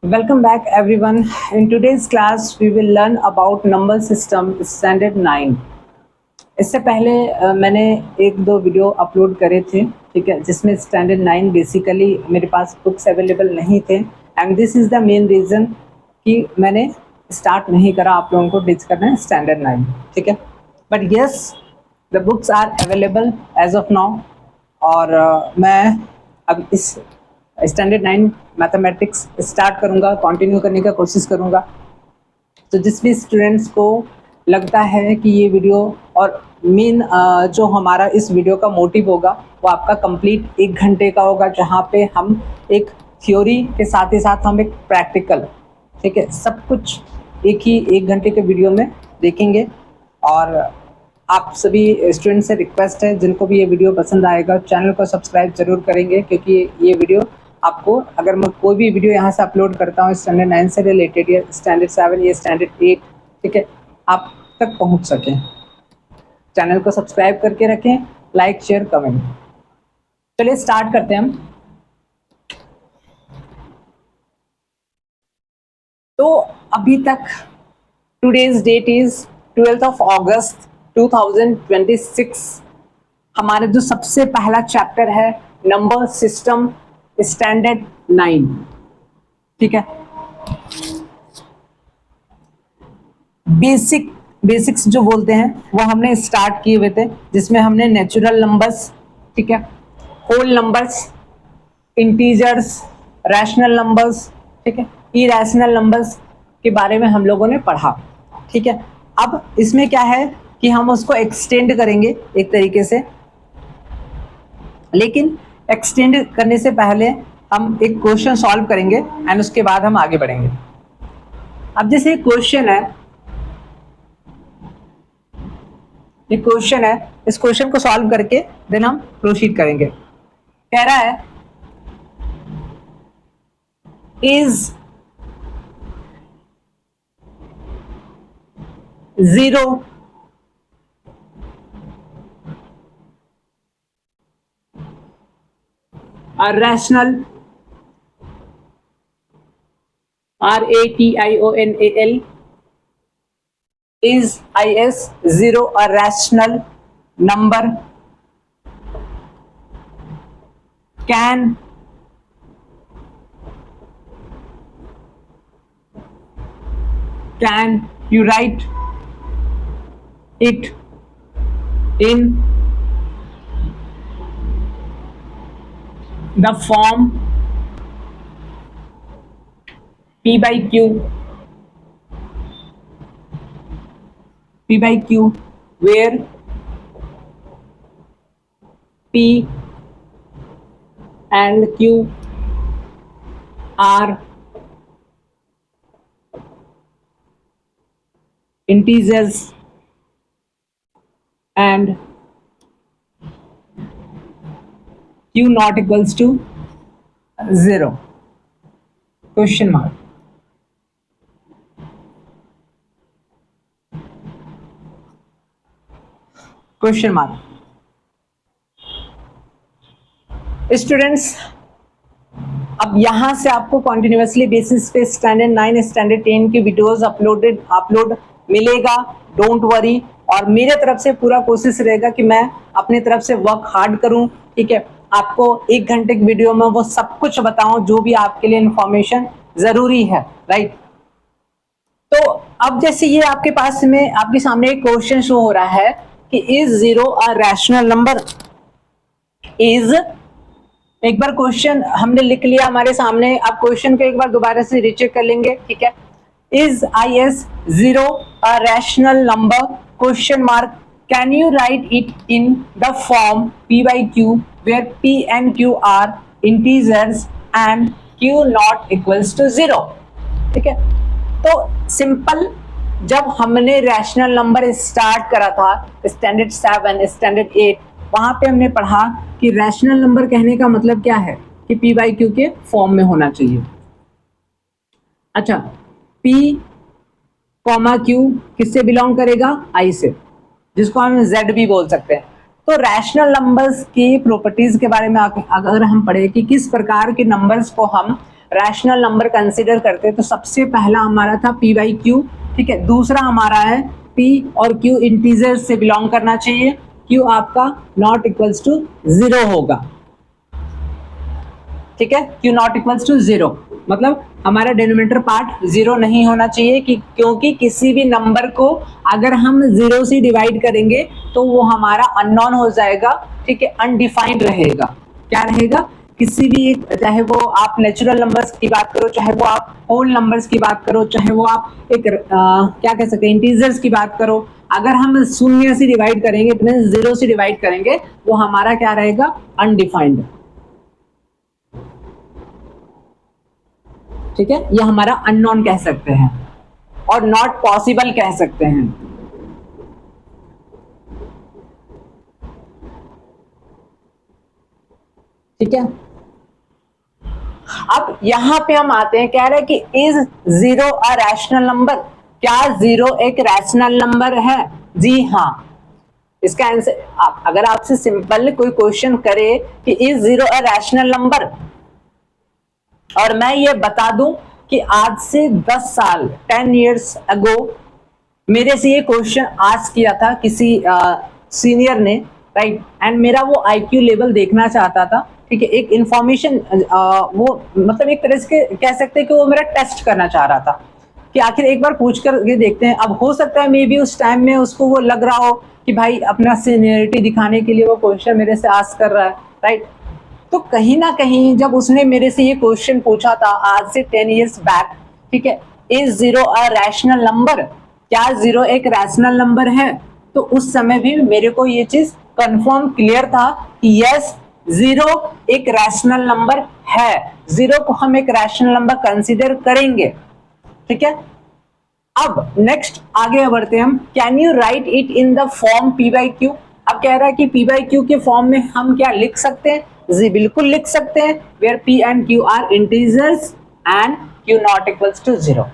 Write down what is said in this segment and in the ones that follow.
Welcome back everyone. In today's class we will learn about number system standard 9. इससे पहले मैंने एक दो वीडियो अपलोड करे थे, ठीक है, जिसमें स्टैंडर्ड 9 बेसिकली मेरे पास बुक्स अवेलेबल नहीं थे and this is the main reason कि मैंने स्टार्ट नहीं करा आप लोगों को टीच करना है स्टैंडर्ड 9, ठीक है. But yes, the books are available as of now और मैं अब इस स्टैंडर्ड 9 मैथमेटिक्स स्टार्ट करूँगा, कंटिन्यू करने का कोशिश करूँगा. तो जिस भी स्टूडेंट्स को लगता है कि ये वीडियो और मेन जो हमारा इस वीडियो का मोटिव होगा वो आपका कंप्लीट 1 घंटे का होगा, जहाँ पे हम एक थ्योरी के साथ ही साथ हम एक प्रैक्टिकल, ठीक है, सब कुछ एक ही 1 घंटे के वीडियो में देखेंगे. और आप सभी स्टूडेंट से रिक्वेस्ट है, जिनको भी ये वीडियो पसंद आएगा चैनल को सब्सक्राइब जरूर करेंगे, क्योंकि ये वीडियो आपको, अगर मैं कोई भी वीडियो यहाँ से अपलोड करता हूँ स्टैंडर्ड 9 से रिलेटेड या स्टैंडर्ड 7 या स्टैंडर्ड 8, ठीक है, आप तक पहुँच सकें. चैनल को सब्सक्राइब करके रखें, लाइक शेयर कमेंट. चलिए स्टार्ट करते हैं हम. तो अभी तक today's date is 12th of August 2026. हमारा जो सबसे पहला चैप्टर है नंबर सिस्टम स्टैंडर्ड 9, ठीक है. बेसिक्स जो बोलते हैं वो हमने स्टार्ट किए हुए थे, जिसमें हमने नेचुरल नंबर्स, ठीक है, whole numbers, integers, rational numbers, ठीक है, इरैशनल नंबर्स के बारे में हम लोगों ने पढ़ा, ठीक है. अब इसमें क्या है कि हम उसको एक्सटेंड करेंगे एक तरीके से, लेकिन एक्सटेंड करने से पहले हम एक क्वेश्चन सॉल्व करेंगे एंड उसके बाद हम आगे बढ़ेंगे. अब जैसे क्वेश्चन है, ये क्वेश्चन है, इस क्वेश्चन को सॉल्व करके देन हम प्रोसीड करेंगे. कह रहा है is 0 a rational, RATIONAL, is 0 a rational number? Can you write it in the form P by Q, where P and Q are integers and Q not equals to 0? Question mark. Question mark. Students, अब यहां से आपको continuously basis पे standard 9 standard 10 की videos upload मिलेगा, don't worry. और मेरे तरफ से पूरा कोशिश रहेगा कि मैं अपनी तरफ से वर्क हार्ड करूं, ठीक है, आपको 1 घंटे की वीडियो में वो सब कुछ बताऊं जो भी आपके लिए इंफॉर्मेशन जरूरी है, राइट. तो अब जैसे ये आपके पास में आपके सामने एक क्वेश्चन शो हो रहा है कि is 0 a rational number? Is, एक बार क्वेश्चन हमने लिख लिया हमारे सामने, अब क्वेश्चन को एक बार दोबारा से रीचेक कर लेंगे, ठीक है. Is IS 0 a rational number? Question mark. Can you write it in the form P by Q where P and Q are integers and Q not equals to 0? ठीक है. तो सिंपल, जब हमने रैशनल नंबर स्टार्ट करा था standard 7 standard 8, वहां पे हमने पढ़ा कि रैशनल नंबर कहने का मतलब क्या है कि P by Q के फॉर्म में होना चाहिए. अच्छा, P कॉमा Q किससे बिलोंग करेगा? I से, जिसको हम Z भी बोल सकते हैं. तो रैशनल नंबर्स की प्रॉपर्टीज के बारे में अगर हम पढ़े कि किस प्रकार के नंबर्स को हम रैशनल नंबर कंसिडर करते हैं तो सबसे पहला हमारा था p बाई क्यू, ठीक है। दूसरा हमारा है p और q इंटीजर्स से बिलोंग करना चाहिए, q आपका नॉट इक्वल्स टू 0 होगा, ठीक है। q नॉट इक्वल्स टू 0 मतलब हमारा डिनोमिनेटर पार्ट 0 नहीं होना चाहिए क्योंकि किसी भी नंबर को अगर हम 0 से डिवाइड करेंगे तो वो हमारा अननोन हो जाएगा, ठीक है, अनडिफाइंड रहेगा। क्या रहेगा? किसी भी एक, चाहे वो आप नेचुरल नंबर्स की बात करो, चाहे वो आप होल नंबर्स की बात करो, चाहे वो आप एक क्या कह सकते हैं इंटीजर्स की बात करो, अगर हम शून्य से डिवाइड करेंगे, 0 से डिवाइड करेंगे, वो हमारा क्या रहेगा? अनडिफाइंड, ठीक है। यह हमारा अननोन कह सकते हैं और नॉट पॉसिबल कह सकते हैं, ठीक है। अब यहां पे हम आते हैं, कह रहे हैं कि इज 0 अ रैशनल नंबर? क्या 0 एक रैशनल नंबर है? जी हाँ। इसका आंसर अगर आपसे सिंपल कोई क्वेश्चन करे कि इज 0 अ रैशनल नंबर, और मैं ये बता दूं कि आज से 10 साल 10 इयर्स अगो मेरे से ये क्वेश्चन आस्क किया था किसी सीनियर ने, राइट, एंड मेरा वो आईक्यू लेवल देखना चाहता था, ठीक है। एक इंफॉर्मेशन वो मतलब एक तरह से कह सकते हैं कि वो मेरा टेस्ट करना चाह रहा था कि आखिर एक बार पूछ कर ये देखते हैं। अब हो सकता है मे बी उस टाइम में उसको वो लग रहा हो कि भाई अपना सीनियरिटी दिखाने के लिए वो क्वेश्चन मेरे से आस्क कर रहा है, राइट। तो कहीं ना कहीं जब उसने मेरे से ये क्वेश्चन पूछा था आज से 10 इयर्स बैक, ठीक है, इज 0 अ रैशनल नंबर? क्या 0 एक रैशनल नंबर है? तो उस समय भी मेरे को ये चीज कंफर्म क्लियर था कि यस 0 एक रैशनल नंबर है, 0 को हम एक रैशनल नंबर कंसीडर करेंगे, ठीक है। अब नेक्स्ट आगे बढ़ते हैं हम, can you write it in the form p by Q? अब कह रहा है कि p बाई क्यू के फॉर्म में हम क्या लिख सकते हैं? जी बिल्कुल लिख सकते हैं, where p and q are integers and q not equals to 0।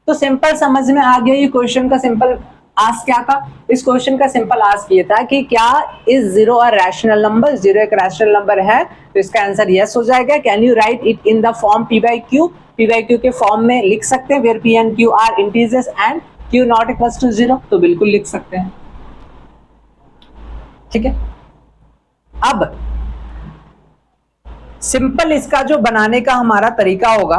तो सिंपल समझ में आ गया ये क्वेश्चन का सिंपल आस्क क्या था? इस क्वेश्चन का सिंपल आस्क ये था कि क्या इज 0 अ रैशनल नंबर? 0 एक रैशनल नंबर है, तो इसका आंसर यस हो जाएगा। Can you write it in the form p by Q? p by Q के फॉर्म में लिख सकते हैं, where p and q are integers and q not equals to 0, तो बिल्कुल लिख सकते हैं, ठीक है। अब सिंपल इसका जो बनाने का हमारा तरीका होगा,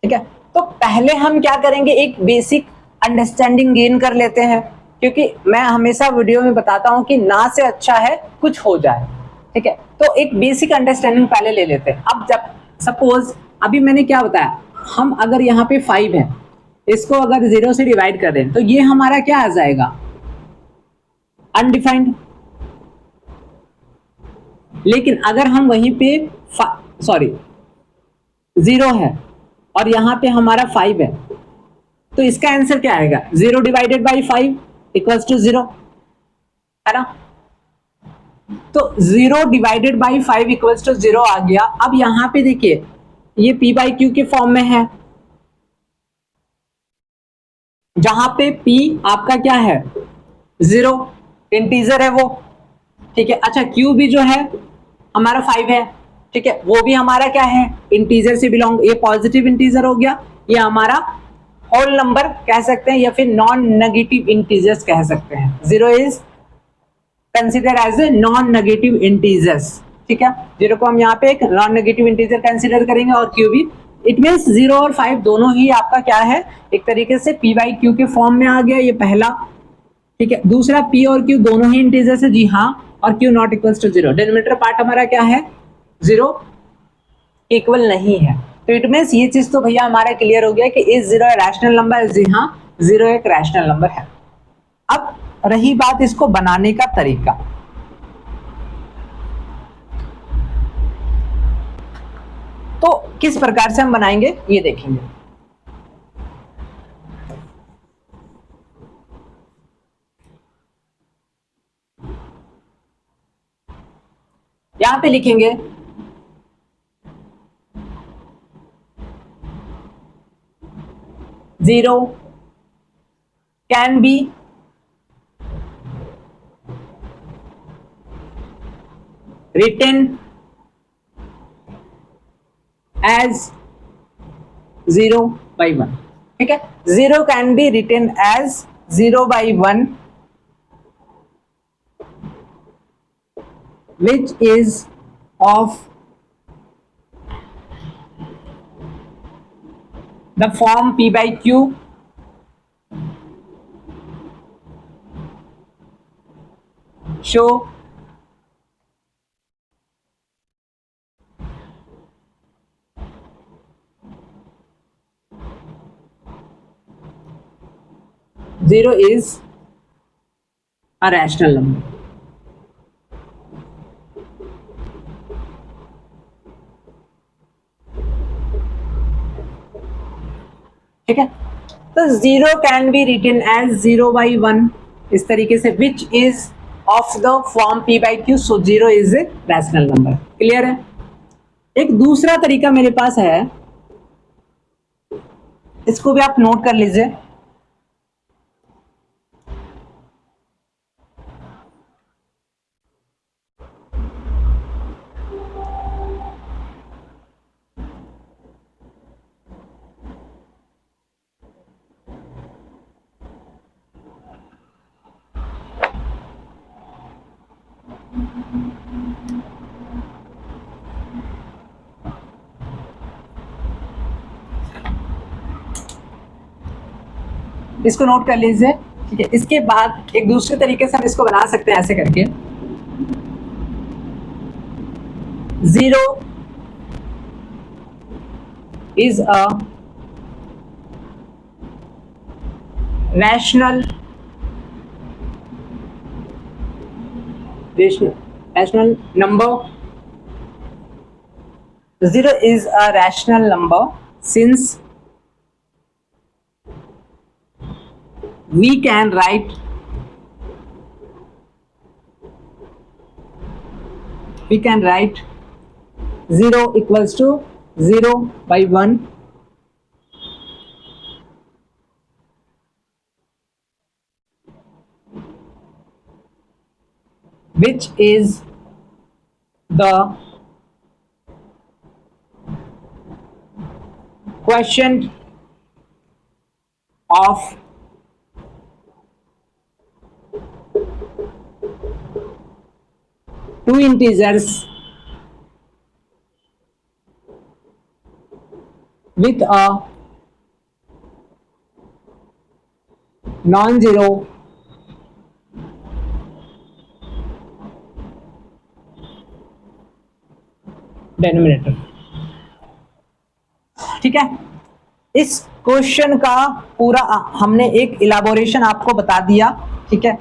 ठीक है, तो पहले हम क्या करेंगे, एक बेसिक अंडरस्टैंडिंग गेन कर लेते हैं, क्योंकि मैं हमेशा वीडियो में बताता हूं कि ना से अच्छा है कुछ हो जाए, ठीक है। तो एक बेसिक अंडरस्टैंडिंग पहले ले लेते हैं। अब जब सपोज अभी मैंने क्या बताया, हम अगर यहाँ पे 5 है, इसको अगर 0 से डिवाइड कर दें तो ये हमारा क्या आ जाएगा? अनडिफाइंड। लेकिन अगर हम वहीं पे सॉरी 0 है और यहाँ पे हमारा 5 है, तो इसका आंसर क्या आएगा? 0 डिवाइडेड बाई 5 इक्वल्स टू 0, है ना। तो 0 डिवाइडेड बाई 5 इक्वल्स टू 0 आ गया। अब यहां पे देखिए ये p बाई क्यू के फॉर्म में है, जहां पे p आपका क्या है? 0 इंटीजर है वो, ठीक है। अच्छा q भी जो है हमारा 5 है, ठीक है, वो भी हमारा क्या है? इंटीजर से बिलोंग, ये पॉजिटिव इंटीजर हो गया, ये हमारा होल नंबर कह सकते हैं या फिर नॉन नेगेटिव इंटीजर्स कह सकते हैं। 0 is consider as a non negative integers, ठीक है। 0 को हम यहाँ पे एक नॉन नेगेटिव इंटीजर कंसिडर करेंगे और q भी। इट मीन्स 0 और 5 दोनों ही आपका क्या है? एक तरीके से p बाई क्यू के फॉर्म में आ गया, ये पहला, ठीक है। दूसरा p और q दोनों ही इंटीजर्स है, जी हाँ, और q not equals to 0, denominator part हमारा क्या है? 0 इक्वल नहीं है। तो इट मीन्स ये चीज तो भैया हमारा क्लियर हो गया कि इज 0 रैशनल नंबर? जी हाँ, 0 एक रैशनल नंबर है। अब रही बात इसको बनाने का तरीका, तो किस प्रकार से हम बनाएंगे ये देखेंगे। यहां पे लिखेंगे 0 कैन बी written as 0/1. ठीक है, 0 can be written as 0/1 which is of the form p by q show zero is a rational number. ठीक है, तो 0 कैन बी रिटन एज 0/1 इस तरीके से, which is of the form p by q, so 0 is a rational number. Clear है? एक दूसरा तरीका मेरे पास है, इसको भी आप नोट कर लीजिए. इसको नोट कर लीजिए. ठीक है, इसके बाद एक दूसरे तरीके से हम इसको बना सकते हैं ऐसे करके, 0 is a rational number. 0 is a rational number since we can write 0 equals to 0/1 which is the quotient of two integers with a non-zero denominator. ठीक है, इस क्वेश्चन का पूरा हमने एक इलाबोरेशन आपको बता दिया. ठीक है,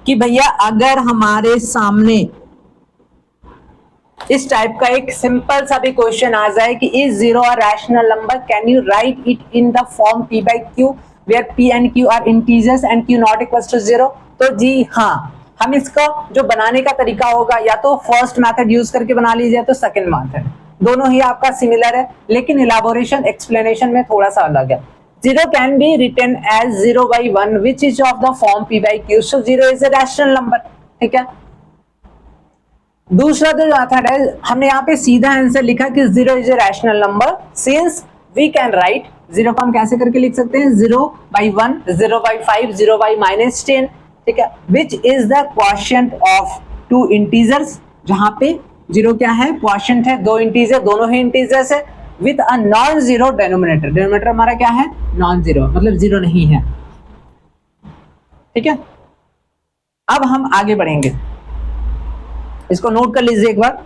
कि भैया अगर हमारे सामने इस टाइप का एक सिंपल सा भी क्वेश्चन आ जाए कि is 0 a rational number, can you write it in the form p by q where p and q are integers and q not equals to 0, तो जी हाँ, हम इसका जो बनाने का तरीका होगा या तो फर्स्ट मेथड यूज करके बना लीजिए तो सेकंड मेथड, दोनों ही आपका सिमिलर है, लेकिन इलाबोरेशन एक्सप्लेनेशन में थोड़ा सा अलग है. 0 can be written as 0/1 which is of the form p by q, so 0 is a rational number. ठीक है, दूसरा जो मेथड है, हमने यहाँ पे सीधा आंसर लिखा कि 0 is a rational number since we can write 0 को हम कैसे करके लिख सकते हैं, 0/1, 0/5, 0/-10. ठीक है, which is the quotient of two integers, जहां पे 0 क्या है, quotient है, दो इंटीजर, दोनों ही इंटीजर्स है, with a non zero denominator. Denominator हमारा क्या है, नॉन जीरो, मतलब जीरो नहीं है. ठीक है, अब हम आगे बढ़ेंगे, इसको नोट कर लीजिए एक बार.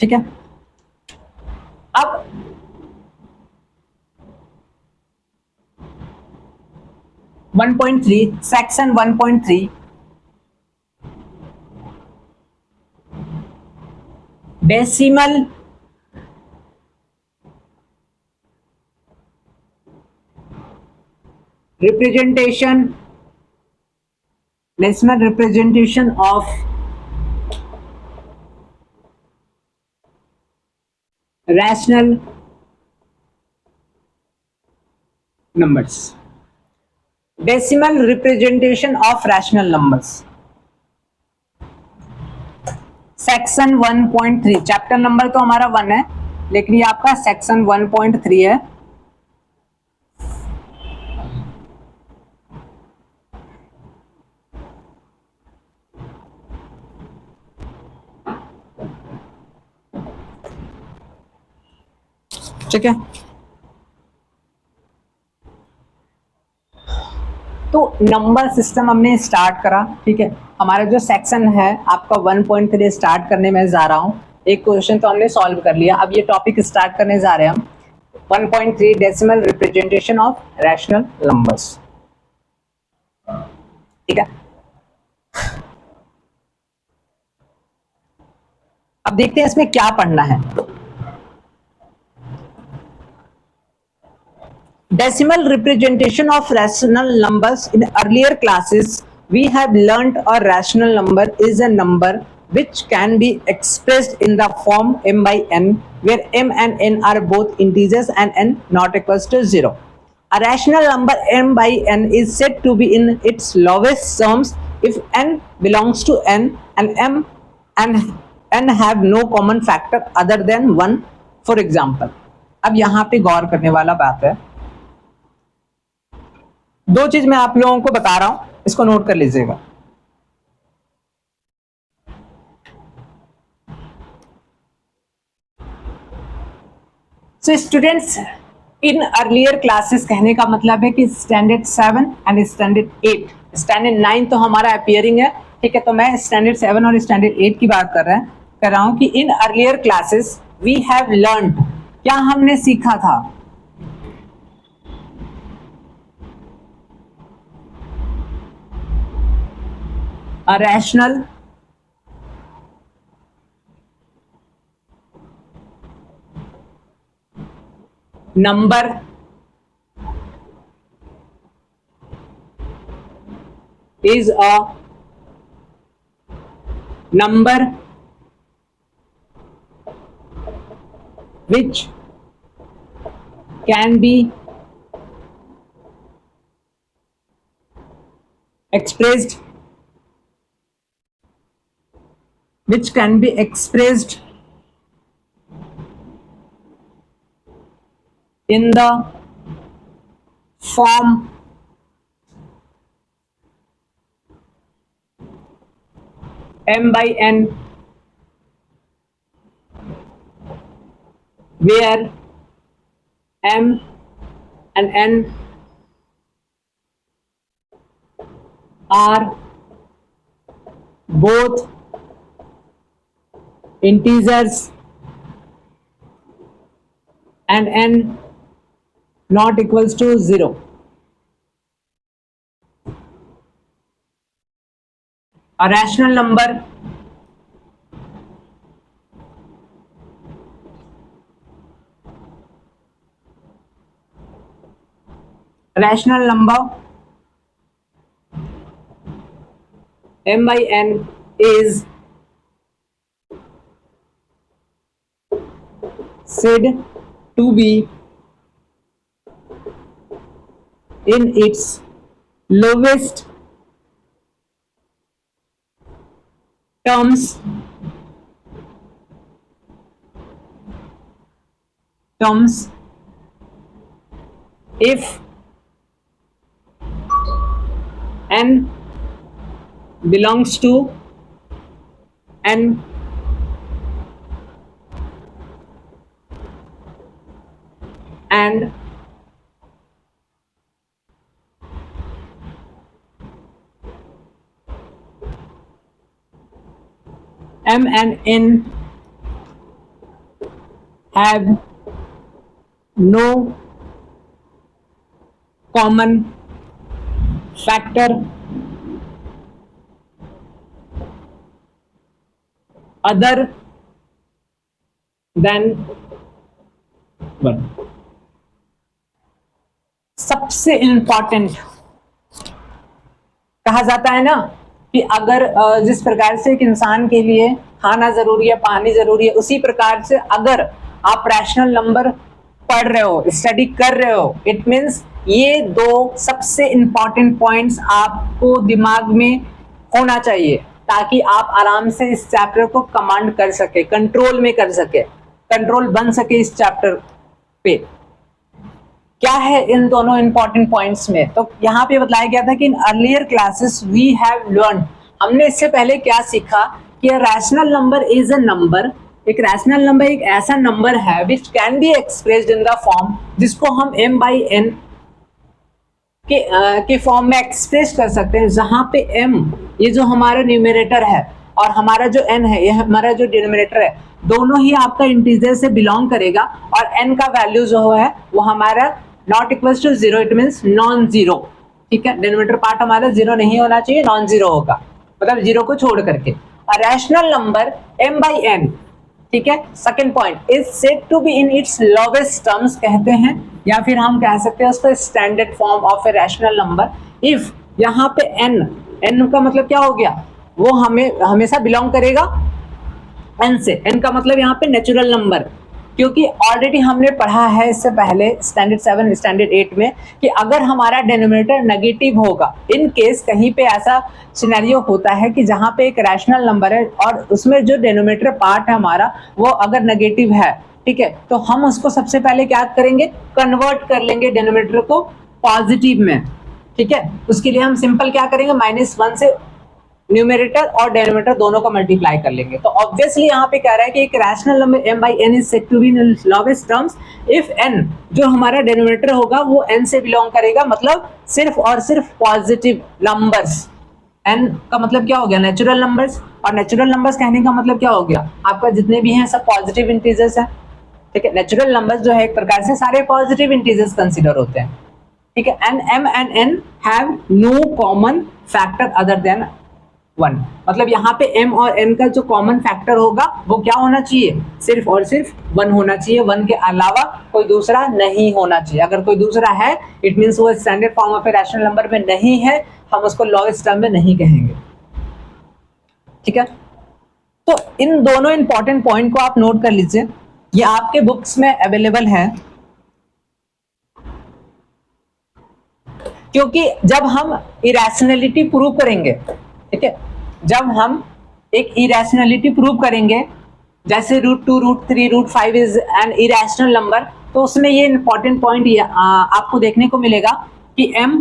ठीक है, अब section 1.3 decimal representation, decimal representation of rational numbers. Decimal representation of rational numbers. Section 1.3, chapter number तो हमारा 1 है, लेकिन ये आपका सेक्शन 1.3 है. ठीक है, तो नंबर सिस्टम हमने स्टार्ट करा. ठीक है, हमारा जो सेक्शन है आपका 1.3 स्टार्ट करने में जा रहा हूं. एक क्वेश्चन तो हमने सॉल्व कर लिया, अब ये टॉपिक स्टार्ट करने जा रहे हैं हम 1.3 decimal representation of rational numbers. ठीक है, अब देखते हैं इसमें क्या पढ़ना है. Decimal representation of rational numbers. In earlier classes, we have learnt a rational number is a number which can be expressed in the form m by n, where m and n are both integers and n not equals to 0. A rational number m by n is said to be in its lowest terms if n belongs to n and m and n have no common factor other than 1. For example, अब यहाँ पे गौर करने वाला बात है. दो चीज मैं आप लोगों को बता रहा हूं, इसको नोट कर लीजिएगा. सो स्टूडेंट्स, इन अर्लियर क्लासेस कहने का मतलब है कि स्टैंडर्ड 7 एंड स्टैंडर्ड 8, स्टैंडर्ड 9 तो हमारा अपीयरिंग है. ठीक है, तो मैं स्टैंडर्ड 7 और स्टैंडर्ड 8 की बात कर रहा हूं कि in earlier classes we have learned, क्या हमने सीखा था? A rational number is a number which can be expressed in the form m by n, where m and n are both integers and n not equals to 0. A rational number m by n is said to be in its lowest terms if n belongs to n and m and n have no common factor other than 1. सबसे important कहा जाता है ना कि अगर जिस प्रकार से एक इंसान के लिए खाना जरूरी है, पानी जरूरी है, उसी प्रकार से अगर आप रैशनल नंबर पढ़ रहे हो, स्टडी कर रहे हो, इट मीन्स ये दो सबसे इंपॉर्टेंट पॉइंट्स आपको दिमाग में होना चाहिए ताकि आप आराम से इस चैप्टर को कमांड कर सके, कंट्रोल में कर सके, कंट्रोल बन सके इस चैप्टर पे। क्या है इन दोनों इंपॉर्टेंट पॉइंट्स में, तो यहाँ पे बताया गया था कि in earlier classes we have learn, हमने इससे पहले क्या सीखा कि rational number is a number, एक रैशनल नंबर एक ऐसा नंबर है which can be expressed in the form, जिसको हम m by n के फॉर्म में एक्सप्रेस कर सकते हैं, जहां पे m ये जो हमारा न्यूमरेटर है और हमारा जो n है ये हमारा जो डिनोमिनेटर है, दोनों ही आपका इंटीजर से बिलोंग करेगा और n का वैल्यू जो है वो हमारा not equal to zero, it means non zero. ठीक है, डिनोमिनेटर पार्ट हमारा जीरो नहीं होना चाहिए, नॉन जीरो होगा, मतलब जीरो को छोड़ करके। Rational number m by n, ठीक है, second point, is said to be in its lowest terms कहते हैं, या फिर हम कह सकते हैं उसको standard form of a rational number if यहाँ पे n का मतलब क्या हो गया, वो हमें हमेशा बिलोंग करेगा n से, n का मतलब यहाँ पे नेचुरल नंबर, क्योंकि ऑलरेडी हमने पढ़ा है इससे पहले स्टैंडर्ड 7 स्टैंडर्ड 8 में कि अगर हमारा डिनोमिनेटर नेगेटिव होगा, इन केस कहीं पे ऐसा सिनेरियो होता है कि जहां पे एक रैशनल नंबर है और उसमें जो डिनोमिनेटर पार्ट है हमारा वो अगर नेगेटिव है, ठीक है, तो हम उसको सबसे पहले क्या करेंगे, कन्वर्ट कर लेंगे डिनोमिनेटर को पॉजिटिव में। ठीक है, उसके लिए हम सिंपल क्या करेंगे, -1 से न्यूमरेटर और डिनोमिनेटर दोनों को मल्टीप्लाई कर लेंगे। तो ऑब्वियसली यहाँ पे कह रहा है कि एक rational number m by n is said to be in lowest terms if n जो हमारा डिनोमिनेटर होगा वो n से बिलोंग करेगा, मतलब सिर्फ और सिर्फ पॉजिटिव नंबर्स। n का मतलब क्या हो गया, नेचुरल नंबर्स, और नेचुरल नंबर्स कहने का मतलब क्या हो गया, आपका जितने भी हैं सब पॉजिटिव इंटीजर्स हैं। ठीक है, नेचुरल नंबर्स जो है एक प्रकार से सारे पॉजिटिव इंटीजर्स कंसिडर होते हैं। ठीक है, and m and n have no common factor other than 1, मतलब यहाँ पे m और n का जो कॉमन फैक्टर होगा वो क्या होना चाहिए, सिर्फ और सिर्फ 1 होना चाहिए, 1 के अलावा कोई दूसरा नहीं होना चाहिए। अगर कोई दूसरा है इट मीन्स वो standard form of a rational number में नहीं है, हम उसको लोवेस्ट टर्म में नहीं कहेंगे। ठीक है, तो इन दोनों इंपॉर्टेंट पॉइंट को आप नोट कर लीजिए, ये आपके बुक्स में अवेलेबल है, क्योंकि जब हम इरेशनलिटी प्रूव करेंगे, ठीक है, जब हम एक इरेशनलिटी प्रूव करेंगे जैसे √2, √3, √5 इज एन इरेशनल नंबर, तो उसमें ये इंपॉर्टेंट पॉइंट आपको देखने को मिलेगा कि m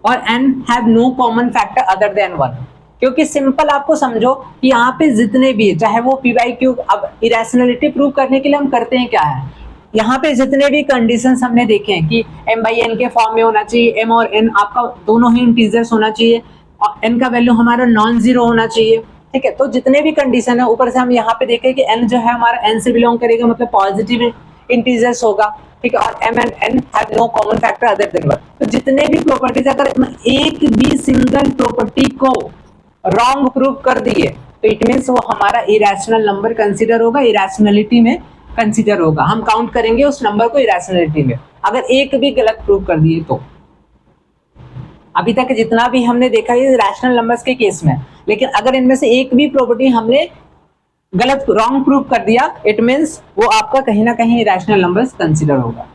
और n have no common factor other than 1, क्योंकि सिंपल आपको समझो कि यहाँ पे जितने भी चाहे वो p/q, अब इरेशनलिटी प्रूव करने के लिए हम करते हैं क्या है, यहाँ पे जितने भी कंडीशंस हमने देखे हैं कि m by n के फॉर्म में होना चाहिए, m और n आपका दोनों ही इंटीजर्स होना चाहिए और n का वैल्यू हमारा नॉन जीरो होना चाहिए। ठीक है, तो जितने भी कंडीशन है, ऊपर से हम यहाँ पे देखें कि n जो है हमारा n से बिलोंग करेगा, मतलब पॉजिटिव इंटीजर्स होगा। ठीक है, और m and n have no common factor other than 1, तो जितने भी प्रॉपर्टीज, अगर एक भी सिंगल प्रॉपर्टी को रॉन्ग प्रूव कर दिए तो इट मीन्स वो हमारा इरेशनल नंबर कंसीडर होगा, इरेशनलिटी में कंसीडर होगा, हम काउंट करेंगे उस नंबर को इरेशनलिटी में, अगर एक भी गलत प्रूव कर दिए तो। अभी तक जितना भी हमने देखा है रैशनल नंबर्स के केस में, लेकिन अगर इनमें से एक भी प्रॉपर्टी हमने गलत रॉन्ग प्रूव कर दिया, इट मीन्स वो आपका कहीं ना कहीं रैशनल नंबर्स कंसीडर होगा।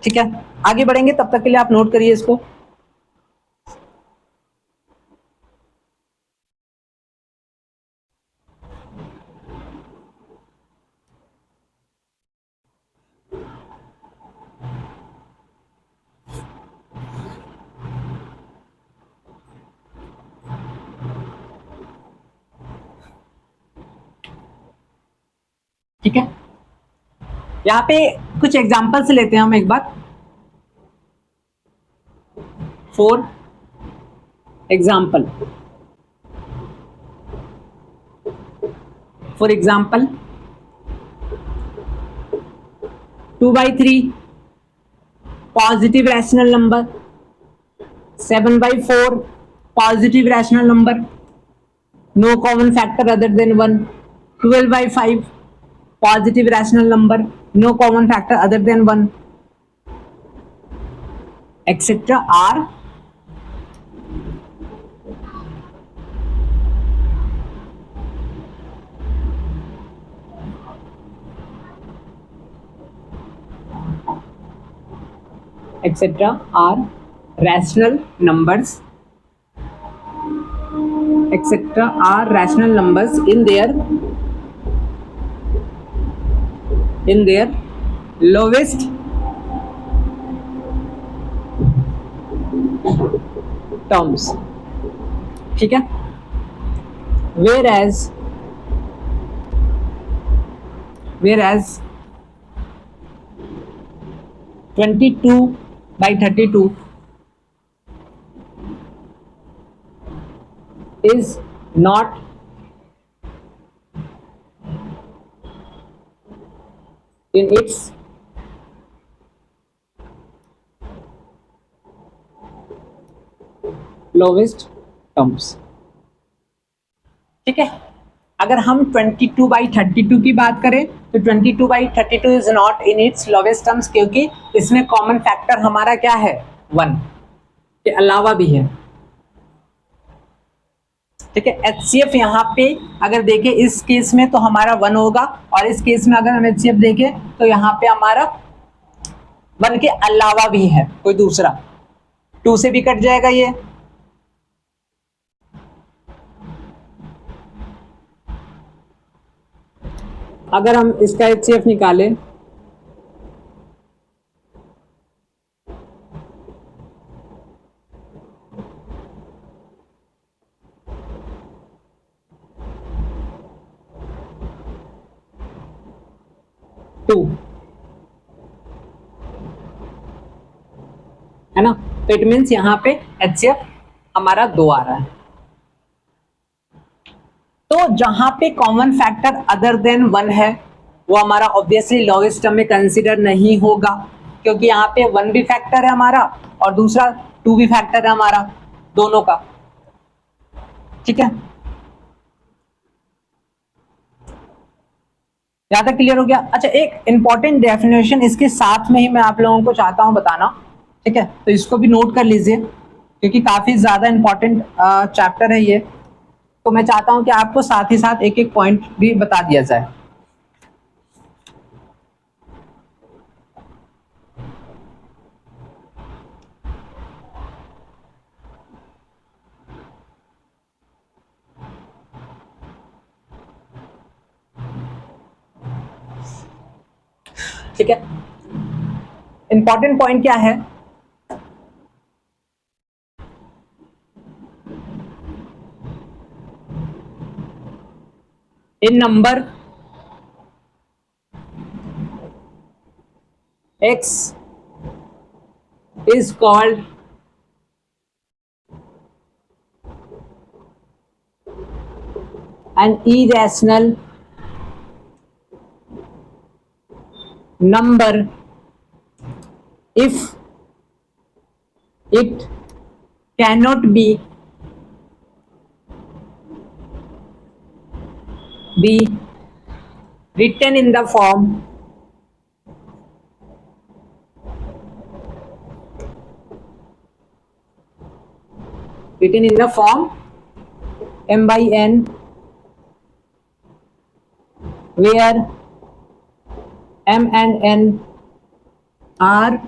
ठीक है, आगे बढ़ेंगे, तब तक के लिए आप नोट करिए इसको। ठीक है, यहाँ पे कुछ एग्जांपल्स लेते हैं हम एक बार। For example 2/3 positive rational number, 7/4 positive rational number, no common factor other than 1, 12/5 positive rational number, no common factor other than 1, etc. are etc. are rational numbers, etc. are rational numbers in their lowest terms. ठीक है, whereas 22/32 is not in its lowest terms. ठीक है, अगर हम 22/32 की बात करें तो 22/32 is not in its lowest terms, क्योंकि इसमें कॉमन फैक्टर हमारा क्या है, 1 के अलावा भी है. ठीक है, HCF यहाँ पे अगर देखें इस केस में तो हमारा 1 होगा, और इस केस में अगर हम HCF देखें तो यहाँ पे हमारा 1 के अलावा भी है कोई दूसरा, 2 से भी कट जाएगा ये. अगर हम इसका HCF निकालें टू, है ना, तो इट मीन्स यहाँ पे HCF हमारा 2 आ रहा है. तो जहां पे कॉमन फैक्टर अदर देन 1 है वो हमारा ऑब्वियसली लोवेस्ट टर्म में कंसीडर नहीं होगा, क्योंकि यहाँ पे 1 भी फैक्टर है हमारा और दूसरा 2 भी फैक्टर है हमारा, दोनों का. ठीक है, यहां तक क्लियर हो गया. अच्छा, एक इंपॉर्टेंट डेफिनेशन इसके साथ में ही मैं आप लोगों को चाहता हूं बताना. ठीक है, तो इसको भी नोट कर लीजिए क्योंकि काफी ज्यादा इंपॉर्टेंट चैप्टर है ये, तो मैं चाहता हूं कि आपको साथ ही साथ एक एक पॉइंट भी बता दिया जाए. ठीक है, इंपॉर्टेंट पॉइंट क्या है, in number x is called an irrational number if it cannot be written in the form m by n, where m and n are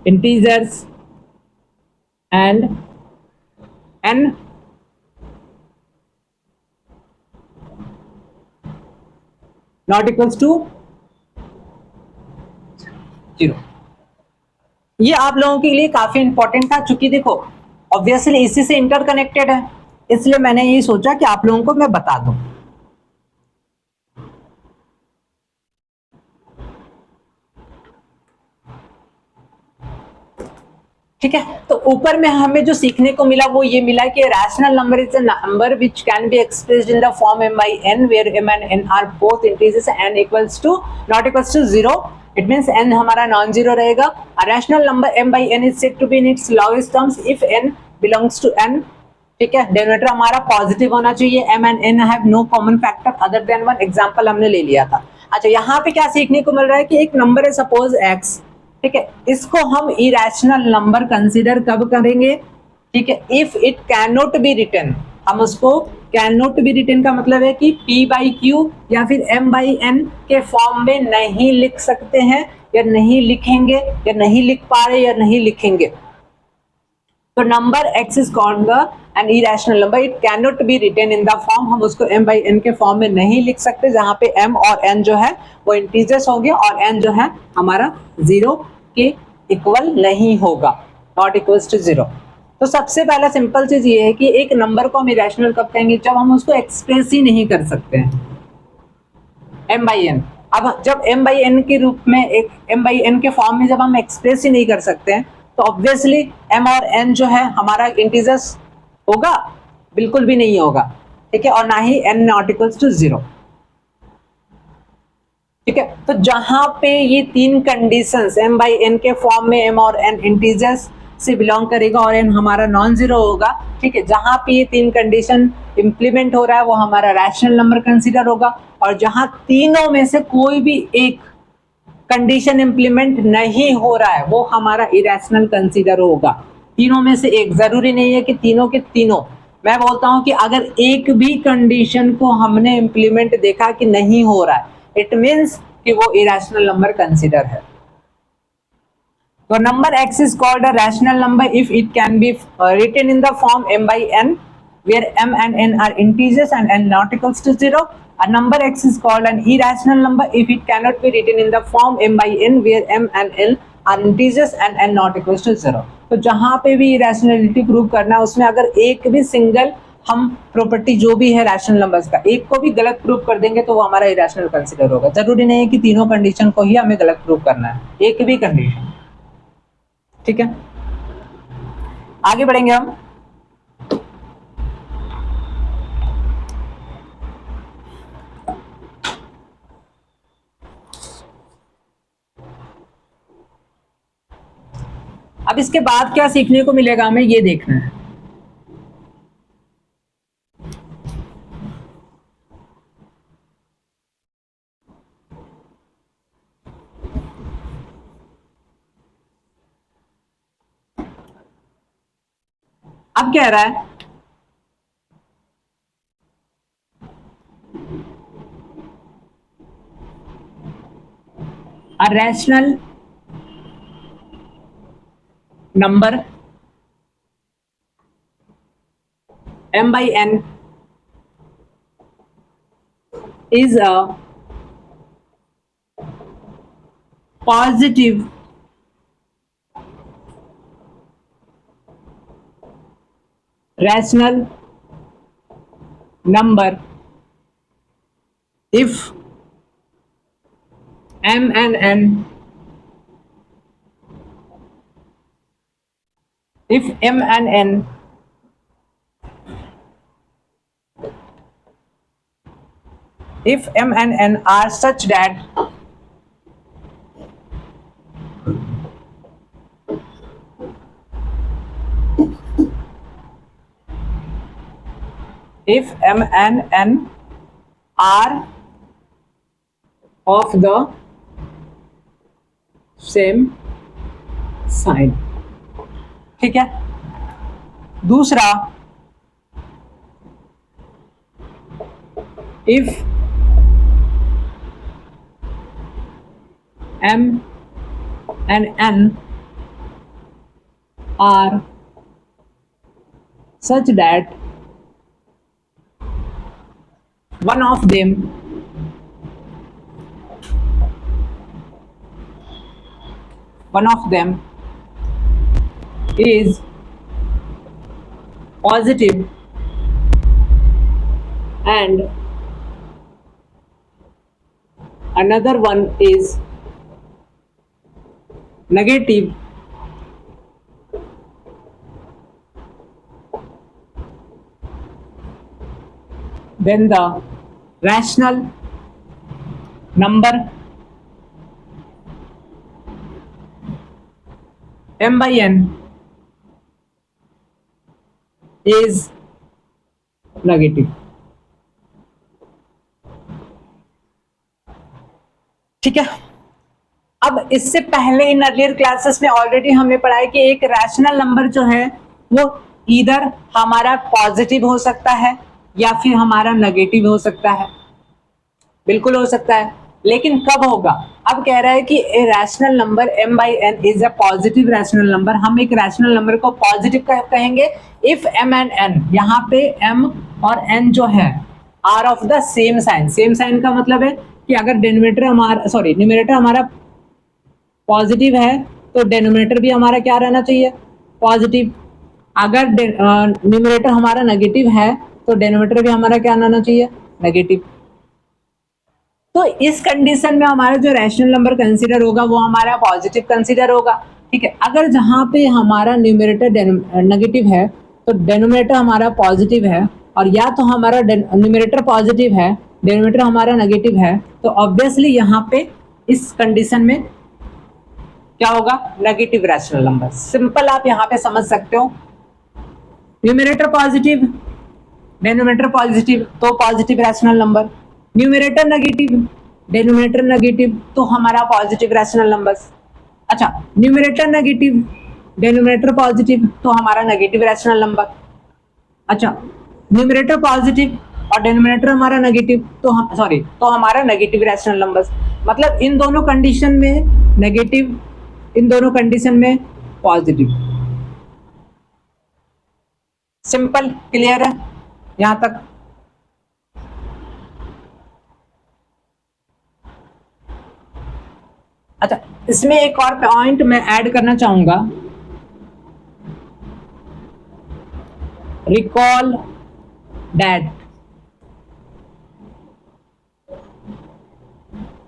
integers and n not equals to 0. ये आप लोगों के लिए काफी important था, चूंकि देखो obviously इसी से इंटरकनेक्टेड है, इसलिए मैंने ये सोचा कि आप लोगों को मैं बता दूं. ठीक है, तो ऊपर में हमें जो सीखने को मिला वो ये मिला कि rational number is a number which can be expressed in the form m by n where m and n are both integers n equals to not equals to 0. It means n हमारा non zero रहेगा. A rational number m by n is said to be in its lowest terms if n belongs to n. ठीक है, denominator हमारा positive होना चाहिए. m and n have no common factor other than 1. Example हमने ले लिया था. अच्छा, यहाँ पे क्या सीखने को मिल रहा है कि एक नंबर है सपोज x. ठीक है, इसको हम इरेशनल नंबर कंसीडर कब करेंगे, ठीक है, if it can not be written, हम उसको कैन नॉट बी रिटन का मतलब है कि P बाई Q या फिर M बाई N के फॉर्म में नहीं लिख सकते हैं, या नहीं लिखेंगे, या नहीं लिख पा रहे, या नहीं लिखेंगे। तो number x is called the an irrational number, it can not be written in the form, हम उसको m बाई n के फॉर्म में नहीं लिख सकते, जहां पे m और n जो है वो इंटीजर्स होंगे और n जो है हमारा 0 के इक्वल नहीं होगा, नॉट इक्वल्स टू 0। तो सबसे पहला सिंपल चीज ये है कि एक नंबर को हम इरेशनल कब कहेंगे, जब हम उसको एक्सप्रेस ही नहीं कर सकते हैं m बाई n। अब जब m बाई n के रूप में, एक m बाई n के फॉर्म में जब हम एक्सप्रेस ही नहीं कर सकते हैं, तो ऑब्वियसली m और n जो है हमारा इंटीजर्स होगा, बिल्कुल भी नहीं होगा, ठीक है, और ना ही n नॉट इक्वल्स टू 0, ठीक है। तो जहां पे ये तीन कंडीशंस m बाई n के फॉर्म में m और n इंटीजर्स से बिलोंग करेगा और n हमारा नॉन जीरो होगा, ठीक है, जहां पे ये तीन कंडीशन इंप्लीमेंट हो रहा है वो हमारा रैशनल नंबर कंसीडर होगा, और जहां तीनों में से कोई भी एक कंडीशन इंप्लीमेंट नहीं हो रहा है वो हमारा इरेशनल कंसीडर होगा। तीनों में से एक, जरूरी नहीं है कि तीनों के तीनों, मैं बोलता हूं कि अगर एक भी कंडीशन को हमने इंप्लीमेंट देखा कि नहीं हो रहा है, इट मींस कि वो इरेशनल नंबर कंसीडर है। तो number x is called a rational number if it can be written in the form m by n, where m and n are integers and n not equals to 0. A number x is called an irrational number if it cannot be written in the form m by n, where m and n are integers and n not equals to 0. तो जहां पे भी irrationality prove करना है उसमें अगर एक भी सिंगल हम प्रॉपर्टी जो भी है रैशनल नंबर्स का एक को भी गलत प्रूव कर देंगे तो वो हमारा इरेशनल कंसीडर होगा। जरूरी नहीं है कि तीनों कंडीशन को ही हमें गलत प्रूव करना है, एक भी कंडीशन, ठीक है। आगे बढ़ेंगे हम। अब इसके बाद क्या सीखने को मिलेगा हमें, ये देखना है। अब कह रहा है a rational number m by n is a positive rational number if m and n, if m and n if m and n are such that if m and n are of the same sign, ठीक है। दूसरा, if m and n are such that one of them is positive and another one is negative, then the rational number m by n is negative, ठीक है। अब इससे पहले इन earlier classes में already हमने पढ़ा है कि एक रैशनल नंबर जो है वो इधर हमारा पॉजिटिव हो सकता है या फिर हमारा नेगेटिव हो सकता है, बिल्कुल हो सकता है, लेकिन कब होगा? अब कह रहा है कि a rational number m by n is a positive rational number. हम एक रैशनल नंबर को पॉजिटिव कहेंगे इफ m एंड n, यहाँ पे m और n जो है are of the same sign. Same sign का मतलब है कि अगर न्यूमरेटर हमारा पॉजिटिव है तो डेनोमिनेटर भी हमारा क्या रहना चाहिए? पॉजिटिव। अगर न्यूमरेटर हमारा नेगेटिव है तो डेनोमिनेटर भी हमारा क्या रहना चाहिए? नेगेटिव। तो इस कंडीशन में हमारा जो रैशनल नंबर कंसीडर होगा वो हमारा पॉजिटिव कंसीडर होगा, ठीक है। अगर जहां पे हमारा न्यूमरेटर नेगेटिव है तो डेनोमिनेटर हमारा पॉजिटिव है, और या तो हमारा न्यूमरेटर पॉजिटिव है, डेनोमिनेटर हमारा नेगेटिव है, तो ऑब्वियसली यहाँ पे इस कंडीशन में क्या होगा? Negative rational number. सिंपल आप यहाँ पे समझ सकते हो, न्यूमरेटर पॉजिटिव, डेनोमिनेटर पॉजिटिव तो positive rational number, numerator negative, denominator negative तो हमारा पॉजिटिव रैशनल नंबर। अच्छा, न्यूमरेटर नेगेटिव, डेनोमिनेटर पॉजिटिव तो हमारा नेगेटिव रैशनल नंबर। अच्छा, न्यूमरेटर पॉजिटिव और डेनोमिनेटर हमारा नेगेटिव तो हमारा नेगेटिव रैशनल नंबर। मतलब इन दोनों कंडीशन में नेगेटिव, इन दोनों कंडीशन में पॉजिटिव। सिंपल, क्लियर है यहां तक? अच्छा, इसमें एक और पॉइंट मैं ऐड करना चाहूंगा, recall that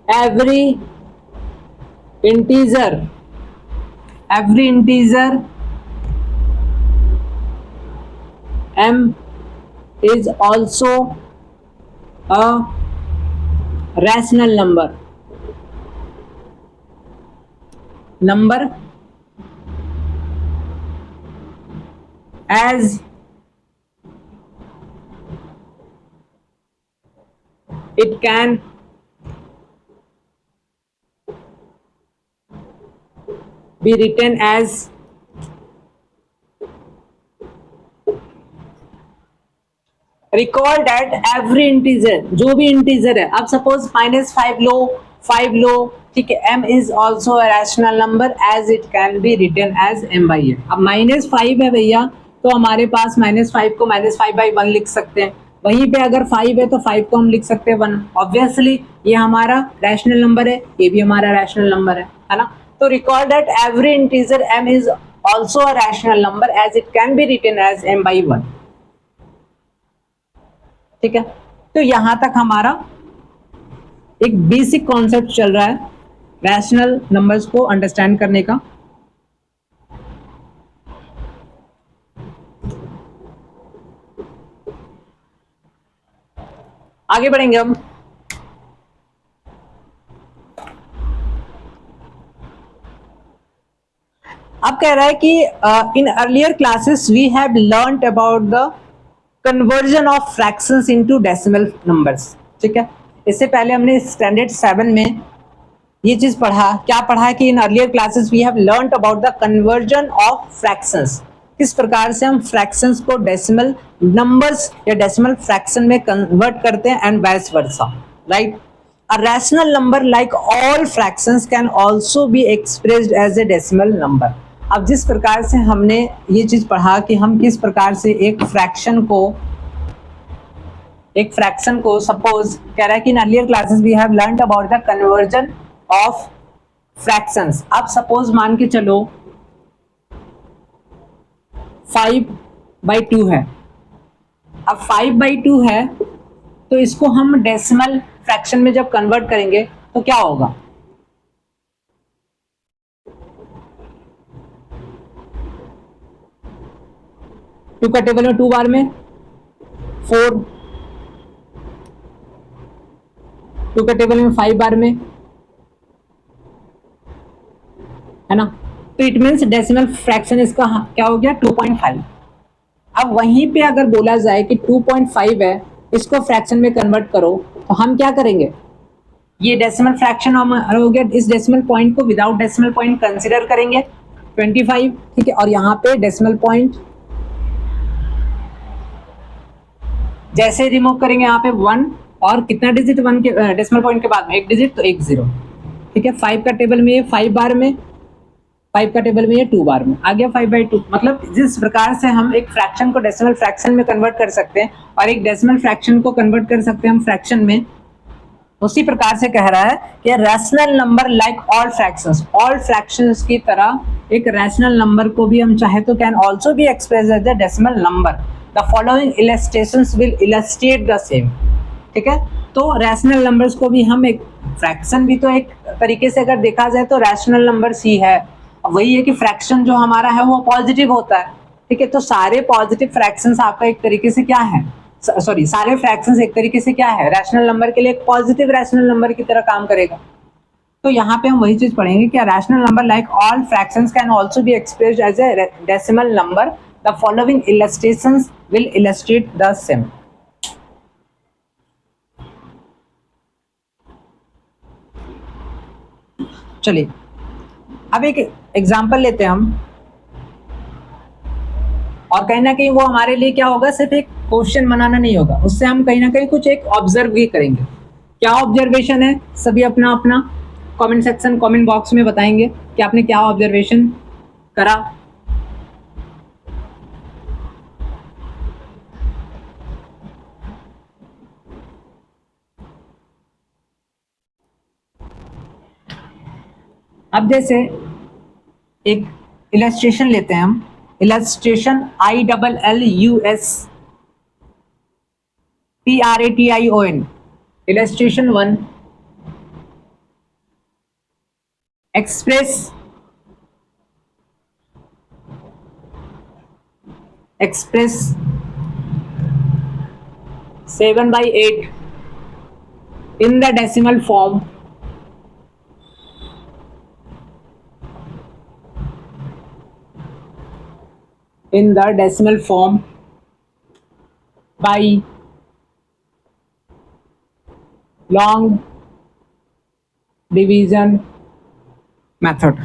every integer m is also a rational number as it can be written as recall that every integer, जो भी इंटीजर है, अब सपोज -5 लो, 5 लो, ठीक है, m is also a rational number as it can be written as m by n। अब -5 है भैया, तो हमारे पास -5 को -5/1 लिख सकते हैं, वहीं पे अगर 5 है तो 5 को हम लिख सकते हैं 1। ऑब्वियसली ये हमारा रैशनल नंबर है, ये भी हमारा रैशनल नंबर है ना। तो recall that every integer m is also a rational number as it can be written as m by 1, ठीक है। तो यहां तक हमारा एक बेसिक कॉन्सेप्ट चल रहा है रैशनल नंबर्स को अंडरस्टैंड करने का। आगे बढ़ेंगे हम। अब कह रहा है कि in earlier classes we have learned about the conversion of fractions into decimal numbers, ठीक है। इससे पहले हमने स्टैंडर्ड 7 में ये चीज पढ़ा, क्या पढ़ा कि in earlier classes we have learned about the conversion of fractions, किस प्रकार से हम फ्रैक्शंस को डेसिमल नंबर्स या डेसिमल फ्रैक्शन में कन्वर्ट करते हैं and vice versa, right. A rational number like all fractions can also be expressed as a decimal number। अब जिस प्रकार से हमने ये चीज पढ़ा कि हम किस प्रकार से एक फ्रैक्शन को सपोज कह रहा है कि in earlier classes we have learned about the conversion of fractions. अब सपोज मान के चलो 5/2 है, अब 5/2 है तो इसको हम डेसिमल फ्रैक्शन में जब कन्वर्ट करेंगे तो क्या होगा? टू का टेबल में 2 बार में 4, 2 का टेबल में 5 बार में, है ना। तो इट मीन्स डेसिमल फ्रैक्शन इसका क्या हो गया? 2.5। अब वहीं पे अगर बोला जाए कि 2.5 है, इसको फ्रैक्शन में कन्वर्ट करो, तो हम क्या करेंगे? ये डेसिमल फ्रैक्शन हो गया, इस डेसिमल पॉइंट को विदाउट डेसिमल पॉइंट कंसीडर करेंगे 25, ठीक है। और यहाँ पे डेसिमल पॉइंट जैसे रिमूव करेंगे यहाँ पे 1 और कितना डिजिट 1 के डेसिमल पॉइंट के बाद में एक डिजिट, तो एक 0। ठीक है, 5 का टेबल में ये 5 बार में, 5 का टेबल में ये 2 बार में आ गया 5/2। मतलब जिस प्रकार से हम एक फ्रैक्शन को डेसिमल फ्रैक्शन में कन्वर्ट कर सकते हैं और एक डेसिमल फ्रैक्शन को कन्वर्ट कर सकते हैं हम फ्रैक्शन में, उसी प्रकार से कह रहा है कि rational number like all fractions की तरह एक रैशनल नंबर को भी हम चाहे तो can also be express as the decimal number. The following illustrations will illustrate the same. ठीक है, तो रैशनल नंबर्स को भी हम एक फ्रैक्शन भी तो एक तरीके से अगर देखा जाए तो रैशनल नंबर सी है, वही है कि फ्रैक्शन जो हमारा है वो पॉजिटिव होता है। ठीक है, तो सारे पॉजिटिव फ्रैक्शंस आपका एक तरीके से क्या है, सॉरी सारे फ्रैक्शंस एक तरीके से क्या है, रैशनल नंबर के लिए एक पॉजिटिव रैशनल नंबर की तरह काम करेगा। तो यहाँ पे हम वही चीज पढ़ेंगे कि rational number like all fractions can also be expressed as a decimal number. The following illustrations will illustrate the same. चलिए अब एक एग्जांपल लेते हैं हम, और कहीं ना कहीं वो हमारे लिए क्या होगा, सिर्फ एक क्वेश्चन बनाना नहीं होगा, उससे हम कहीं ना कहीं कुछ एक ऑब्जर्व भी करेंगे। क्या ऑब्जर्वेशन है, सभी अपना अपना कमेंट सेक्शन कमेंट बॉक्स में बताएंगे कि आपने क्या ऑब्जर्वेशन करा। अब जैसे एक इलस्ट्रेशन लेते हैं हम, illustration ILLUSTRATION, illustration 1, express 7/8 in the decimal form by long division method।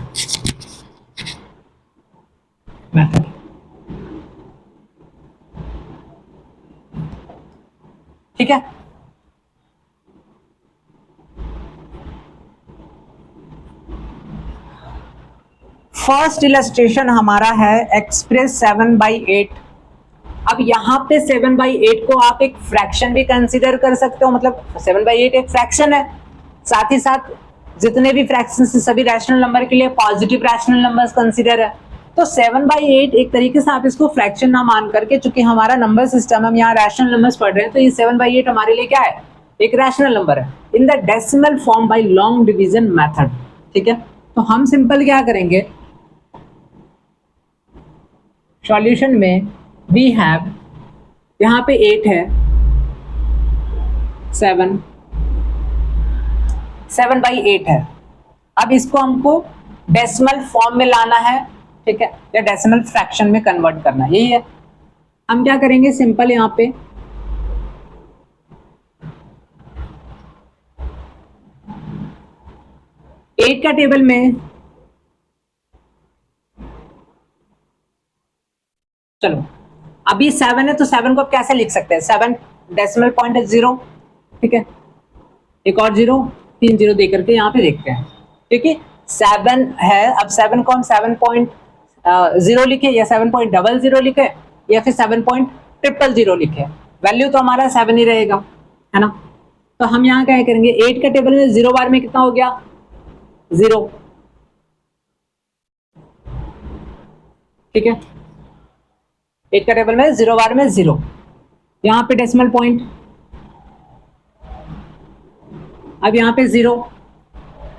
ठीक है, फर्स्ट इलस्ट्रेशन हमारा है एक्सप्रेस 7/8। अब यहाँ पे 7/8 को आप एक फ्रैक्शन भी कंसीडर कर सकते हो, मतलब 7/8 एक फ्रैक्शन है, साथ ही साथ जितने भी फ्रैक्शन सभी रैशनल नंबर के लिए पॉजिटिव रैशनल नंबर्स कंसीडर है। तो 7/8 एक तरीके से आप इसको फ्रैक्शन ना मान करके, चूंकि हमारा नंबर सिस्टम हम यहाँ रैशनल नंबर्स पढ़ रहे हैं, तो ये 7/8 हमारे लिए क्या है, एक रैशनल नंबर है in the decimal form by long division method. ठीक है, तो हम सिंपल क्या करेंगे, सॉल्यूशन में वी हैव, यहाँ पे 8 है, 7/8 है। अब इसको हमको डेसिमल फॉर्म में लाना है, ठीक है, या डेसिमल फ्रैक्शन में कन्वर्ट करना है, यही है। हम क्या करेंगे, सिंपल यहाँ पे एट का टेबल में, चलो अभी 7 है तो 7 को आप कैसे लिख सकते हैं, 7 डेसिमल पॉइंट है 0, ठीक है, एक और 0, 3 0 दे करके यहाँ पे देखते हैं, ठीक है। 7 है, अब 7 को हम 7.0 लिखे या 7.00 लिखे या फिर 7.000 लिखे, वैल्यू तो हमारा 7 ही रहेगा, है ना। तो हम यहाँ क्या करेंगे, 8 का टेबल में 0 बार में कितना हो गया, 0, ठीक है, 8 का टेबल में 0 बार में 0, यहाँ पे डेसिमल पॉइंट, अब यहाँ पे 0,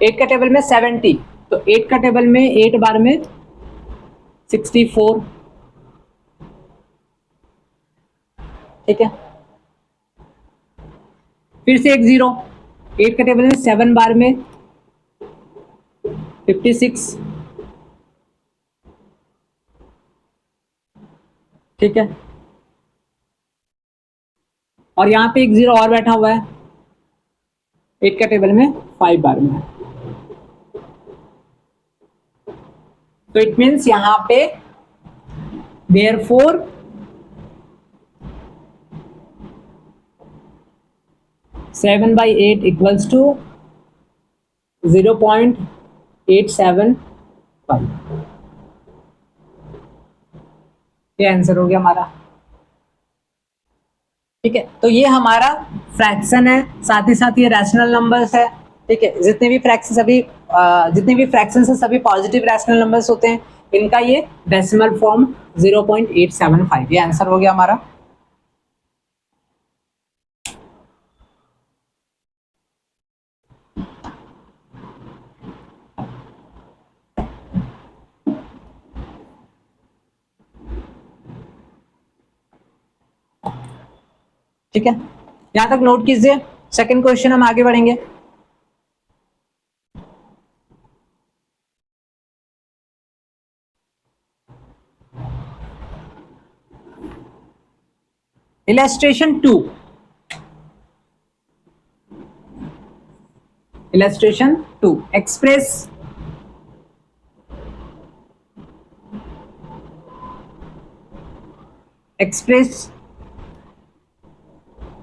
8 का टेबल में 70, तो 8 का टेबल में 8 बार में 64, ठीक है, फिर से एक 0, 8 का टेबल में 7 बार में 56, ठीक है, और यहाँ पे एक 0 और बैठा हुआ है 8 का टेबल में 5 बार में, तो इट मीन्स यहाँ पे देयरफॉर 7/8 इक्वल्स टू 0.875। ये आंसर हो गया हमारा। ठीक है, तो ये हमारा फ्रैक्शन है, साथ ही साथ ये रैशनल नंबर्स है। ठीक है, जितने भी फ्रैक्शन है सभी पॉजिटिव रैशनल नंबर्स होते हैं। इनका ये डेसिमल फॉर्म 0.875, ये आंसर हो गया हमारा। ठीक है, यहां तक नोट कीजिए। सेकंड क्वेश्चन हम आगे बढ़ेंगे। Illustration 2. Illustration 2. Express express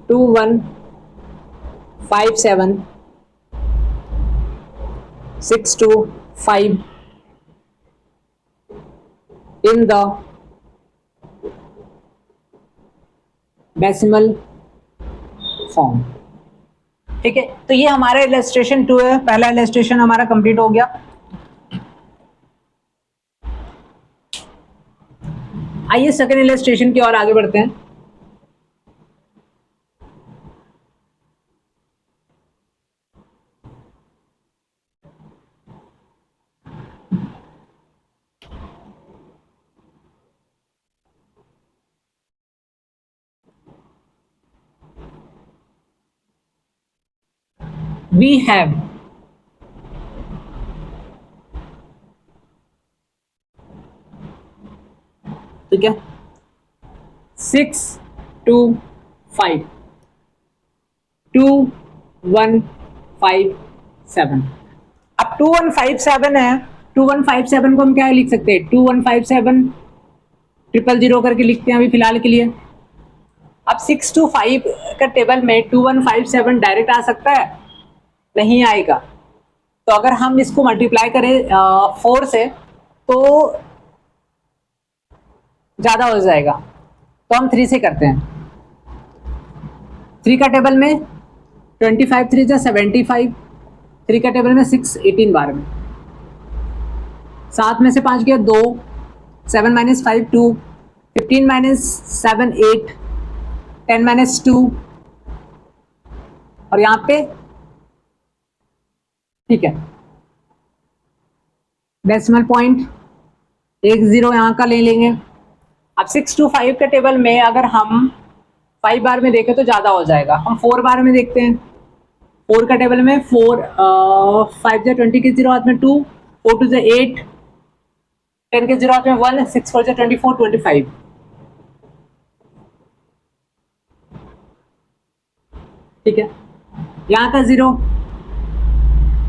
2157 625 in the decimal form. ठीक है, तो ये हमारा इलस्ट्रेशन 2 है। पहला इलस्ट्रेशन हमारा कंप्लीट हो गया। आइए सेकंड इलस्ट्रेशन की ओर आगे बढ़ते हैं। We have ठीक है 625 2157। अब 2157 है, 2157 को हम क्या लिख सकते हैं, 2157 000 करके लिखते हैं अभी फिलहाल के लिए। अब 625 का टेबल में 2157 डायरेक्ट आ सकता है, नहीं आएगा। तो अगर हम इसको मल्टीप्लाई करें 4 से तो ज्यादा हो जाएगा, तो हम 3 से करते हैं। 3 का टेबल में 25 3 जा 75, 3 का टेबल में 6 18 बार में, 7 में से 5 गया 2, 7 - 5 2, 15 - 7 8, 10 - 2 और यहाँ पे ठीक है डेसिमल पॉइंट 10 यहाँ का ले लेंगे। अब 625 के टेबल में अगर हम 5 बार में देखें तो ज़्यादा हो जाएगा, हम 4 बार में देखते हैं। 4 का टेबल में 4 5 जा 20 के 0 हाथ में 2, 4 2 जा 8, 10 के 0 हाथ में 1, 6 4 जा 24 25। ठीक है, यहाँ का 0।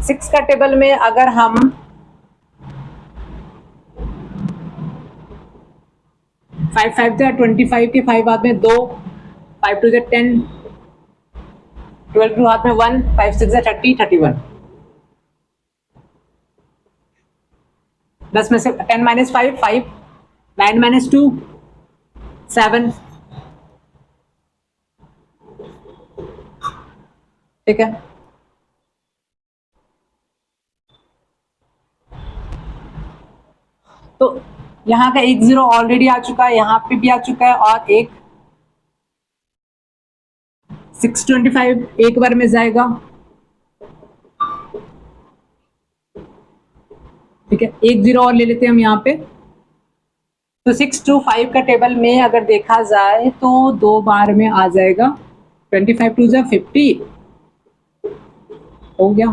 6 का टेबल में अगर हम 5 5 जा 25 के 5 हाथ में 2, 5 2 जा 10, 12 2 हाथ में 1, 5 6 जा 30 31। 10 में से 10 - 5 5, 9 - 2 7। ठीक है, तो यहाँ का एक 0 ऑलरेडी आ चुका है, यहाँ पे भी आ चुका है, और एक 625 एक बार में जाएगा। ठीक है, एक 0 और ले लेते हैं हम यहाँ पे। तो 625 का टेबल में अगर देखा जाए तो 2 बार में आ जाएगा। 25 2 जा 50 हो गया,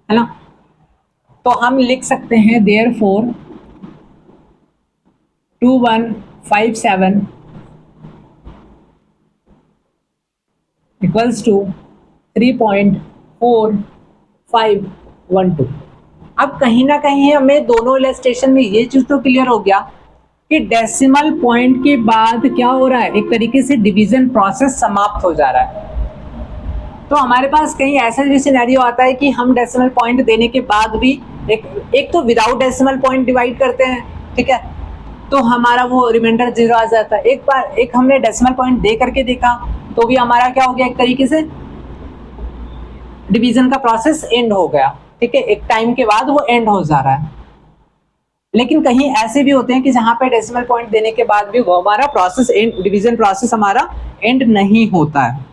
है ना। तो हम लिख सकते हैं देयरफॉर 2157 इक्वल्स टू 3.4512। अब कहीं ना कहीं हमें दोनों इलस्ट्रेशन में ये चीज तो क्लियर हो गया कि डेसिमल पॉइंट के बाद क्या हो रहा है, एक तरीके से डिवीजन प्रोसेस समाप्त हो जा रहा है। तो हमारे पास कहीं ऐसा भी सिनेरियो आता है कि हम डेसिमल पॉइंट देने के बाद भी एक तो विदाउट डेसिमल पॉइंट डिवाइड करते हैं, ठीक है, तो हमारा वो रिमाइंडर 0 आ जाता है। एक हमने डेसिमल पॉइंट दे करके देखा तो भी हमारा क्या हो गया, एक तरीके से डिवीजन का प्रोसेस एंड हो गया, ठीक है, एक टाइम के बाद वो एंड हो जा रहा है। लेकिन कहीं ऐसे भी होते हैं कि जहां पे डेसिमल पॉइंट देने के बाद भी वो हमारा प्रोसेस एंड, डिवीजन प्रोसेस हमारा एंड नहीं होता है।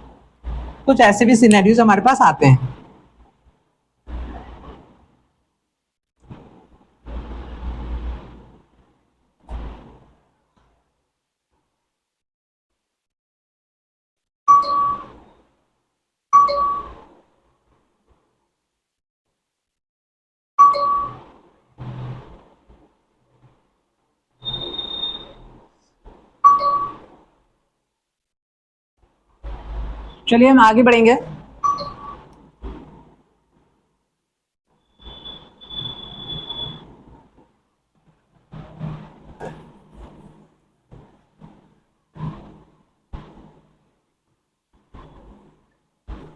कुछ ऐसे भी सिनेरियोज हमारे पास आते हैं। चलिए हम आगे बढ़ेंगे।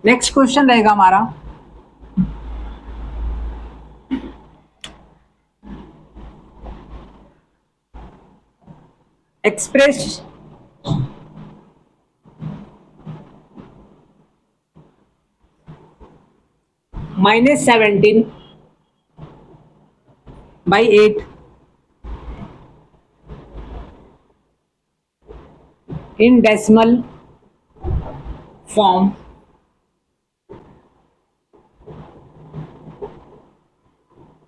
नेक्स्ट क्वेश्चन रहेगा हमारा, express -17 by 8 in decimal form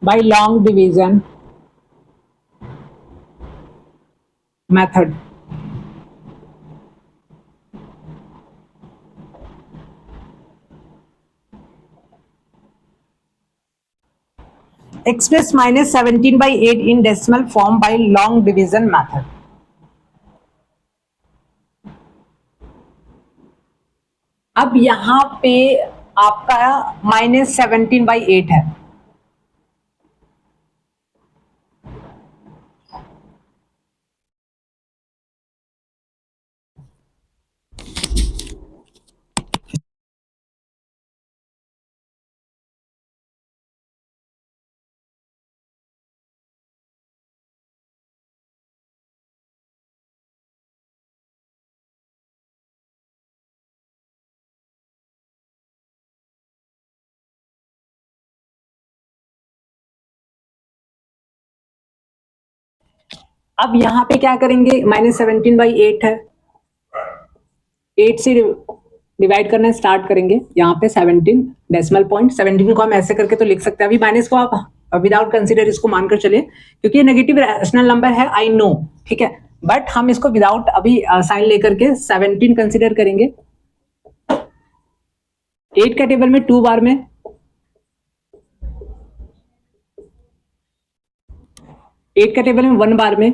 by long division method. Express -17 by 8 in decimal form by long division method. अब यहां पे आपका -17/8 है। अब यहां पे क्या करेंगे, -17/8 है, 8 से डिवाइड करना स्टार्ट करेंगे। यहाँ पे 17 डेसिमल पॉइंट, 17 को हम ऐसे करके तो लिख सकते हैं। अभी माइनस को आप विदाउट कंसीडर इसको मानकर चले, क्योंकि ये नेगेटिव रैशनल नंबर है, आई नो, ठीक है, बट हम इसको विदाउट अभी साइन लेकर के 17 कंसीडर करेंगे। 8 का टेबल में 2 बार में, 8 का टेबल में 1 बार में,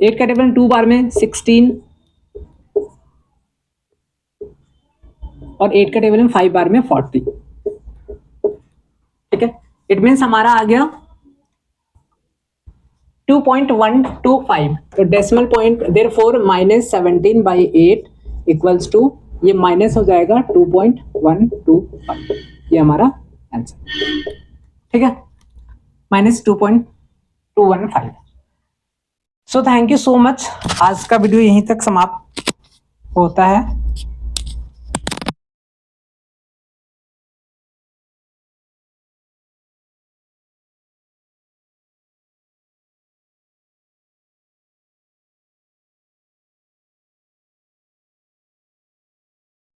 8 का टेबल में 2 बार में 16, और 8 का टेबल में 5 बार में 40, ठीक है। इट मीन्स हमारा आ गया 2.125। तो decimal point therefore -17/8 equals to, ये माइनस हो जाएगा 2.125, ये हमारा आंसर, ठीक है, -2.215। So thank you so much. आज का वीडियो यहीं तक समाप्त होता है।